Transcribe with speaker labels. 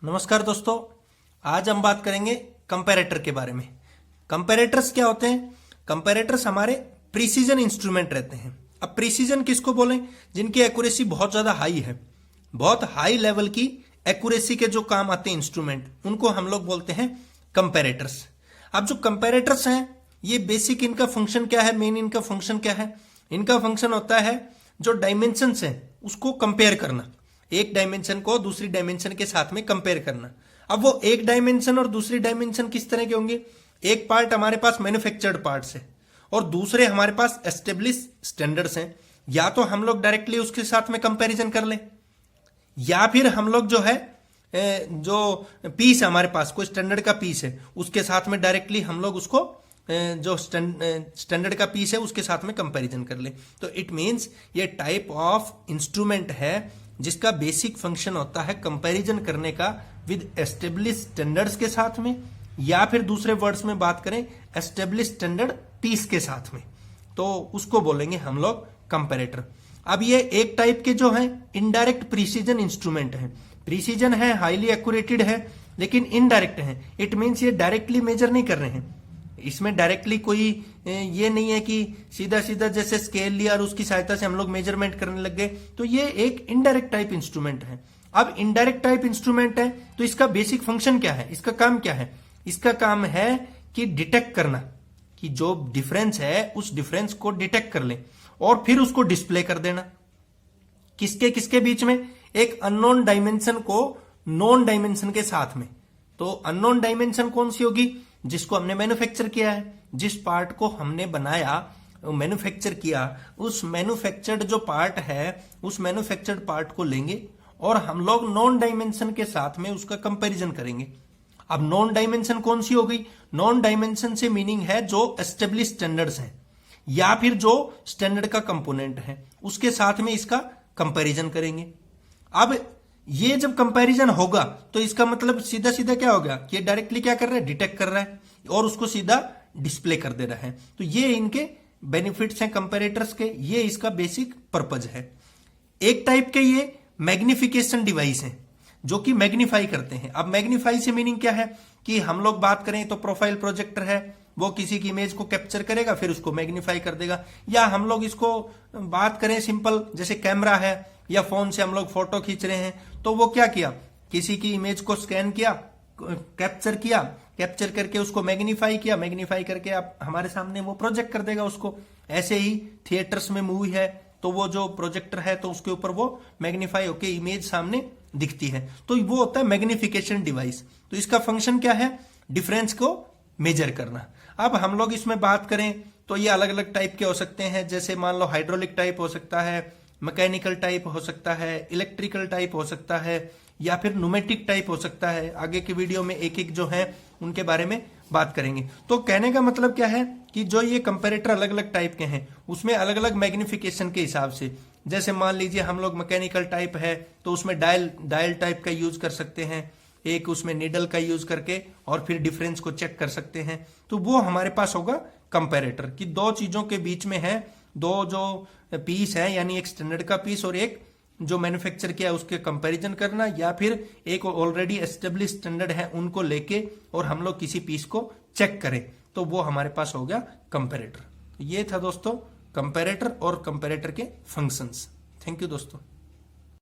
Speaker 1: नमस्कार दोस्तों, आज हम बात करेंगे कंपैरेटर के बारे में। कंपैरेटर्स क्या होते हैं? कंपैरेटर्स हमारे प्रीसीजन इंस्ट्रूमेंट रहते हैं। अब प्रीसीजन किसको बोलें? जिनकी एक्यूरेसी बहुत ज्यादा हाई है, बहुत हाई लेवल की एक्यूरेसी के जो काम आते हैं इंस्ट्रूमेंट, उनको हम लोग बोलते हैं कंपैरेटर्स। अब जो कंपैरेटर्स हैं, ये बेसिक इनका फंक्शन क्या है, मेन इनका फंक्शन क्या है? इनका फंक्शन होता है जो डायमेंशंस हैं उसको कंपेयर करना, एक डायमेंशन को दूसरी डायमेंशन के साथ में कंपेयर करना। अब वो एक डायमेंशन और दूसरी डायमेंशन किस तरह के होंगे? एक पार्ट हमारे पास मैन्युफैक्चर्ड पार्ट्स है और दूसरे हमारे पास एस्टेब्लिश स्टैंडर्ड्स हैं। या तो हम लोग डायरेक्टली उसके साथ में कंपैरिजन कर लें, या फिर हम लोग जो है जो पीस है हमारे पास, कोई स्टैंडर्ड का पीस है, उसके साथ में डायरेक्टली हम लोग उसको जो स्टैंडर्ड का पीस है उसके साथ में कंपैरिजन कर ले। तो इट मींस ये टाइप ऑफ इंस्ट्रूमेंट है जिसका बेसिक फंक्शन होता है कंपैरिजन करने का विद एस्टेब्लिश स्टैंडर्ड्स के साथ में, या फिर दूसरे वर्ड्स में बात करें एस्टेब्लिश स्टैंडर्ड पीस के साथ में, तो उसको बोलेंगे हम लोग कंपैरेटर। अब ये एक टाइप के जो है इनडायरेक्ट प्रीसीजन इंस्ट्रूमेंट है। प्रीसीजन है, हाईली एक्यूरेटेड है, लेकिन इनडायरेक्ट है। इट मींस ये डायरेक्टली मेजर नहीं कर रहे हैं। इसमें डायरेक्टली कोई ये नहीं है कि सीधा सीधा जैसे स्केल लिया और उसकी सहायता से हम लोग मेजरमेंट करने लग गए। तो ये एक इनडायरेक्ट टाइप इंस्ट्रूमेंट है। अब इनडायरेक्ट टाइप इंस्ट्रूमेंट है तो इसका बेसिक फंक्शन क्या है, इसका काम क्या है? इसका काम है कि डिटेक्ट करना, कि जो डिफरेंस है उस डिफरेंस को डिटेक्ट कर ले और फिर उसको डिस्प्ले कर देना। किसके किसके बीच में? एक अननोन डायमेंशन को नॉन डायमेंशन के साथ में। तो अननोन डायमेंशन कौन सी होगी? जिसको हमने मैन्युफैक्चर किया है, जिस पार्ट को हमने बनाया, मैन्युफैक्चर किया, उस मैन्युफैक्चर्ड जो पार्ट है उस मैन्युफैक्चर्ड पार्ट को लेंगे और हम लोग नॉन डायमेंशन के साथ में उसका कंपैरिजन करेंगे। अब नॉन डायमेंशन कौन सी हो गई? नॉन डायमेंशन से मीनिंग है जो एस्टेब्लिश स्टैंडर्ड्स हैं या फिर जो स्टैंडर्ड का कंपोनेंट है, उसके साथ में इसका कंपैरिजन करेंगे। अब ये जब कंपैरिजन होगा तो इसका मतलब सीधा सीधा क्या होगा कि ये डायरेक्टली क्या कर रहा है, डिटेक्ट कर रहा है और उसको सीधा डिस्प्ले कर दे रहा है। तो ये इनके बेनिफिट्स हैं कंपैरेटर्स के, ये इसका बेसिक पर्पज है। एक टाइप के ये मैग्निफिकेशन डिवाइस हैं जो कि मैग्नीफाई करते हैं। अब मैग्नीफाई से मीनिंग क्या है कि हम लोग बात करें तो प्रोफाइल प्रोजेक्टर है, वो किसी की इमेज को कैप्चर करेगा फिर उसको मैग्नीफाई कर देगा। या हम लोग इसको बात करें सिंपल, जैसे कैमरा है या फोन से हम लोग फोटो खींच रहे हैं, तो वो क्या किया, किसी की इमेज को स्कैन किया, कैप्चर किया, कैप्चर करके उसको मैग्नीफाई किया, मैग्नीफाई करके आप हमारे सामने वो प्रोजेक्ट कर देगा उसको। ऐसे ही थिएटर्स में मूवी है तो वो जो प्रोजेक्टर है तो उसके ऊपर वो मैग्नीफाई होके इमेज सामने दिखती है। तो वो होता है मैग्निफिकेशन डिवाइस। तो इसका फंक्शन क्या है? डिफरेंस को मेजर करना। अब हम लोग इसमें बात करें तो ये अलग अलग टाइप के हो सकते हैं। जैसे मान लो हाइड्रोलिक टाइप हो सकता है, मैकेनिकल टाइप हो सकता है, इलेक्ट्रिकल टाइप हो सकता है, या फिर न्यूमेटिक टाइप हो सकता है। आगे की वीडियो में एक एक जो है उनके बारे में बात करेंगे। तो कहने का मतलब क्या है कि जो ये कंपैरेटर अलग अलग टाइप के हैं उसमें अलग अलग मैग्निफिकेशन के हिसाब से, जैसे मान लीजिए हम लोग मैकेनिकल टाइप है तो उसमें डायल टाइप का यूज कर सकते हैं, एक उसमें नीडल का यूज करके और फिर डिफरेंस को चेक कर सकते हैं। तो वो हमारे पास होगा कंपैरेटर, कि दो चीजों के बीच में है, दो जो पीस है यानी एक स्टैंडर्ड का पीस और एक जो मैन्युफैक्चर किया उसके कंपैरिजन करना, या फिर एक ऑलरेडी एस्टेब्लिश स्टैंडर्ड है उनको लेके और हम लोग किसी पीस को चेक करें, तो वो हमारे पास हो गया कंपैरेटर। ये था दोस्तों कंपैरेटर और कंपैरेटर के फंक्शंस। थैंक यू दोस्तों।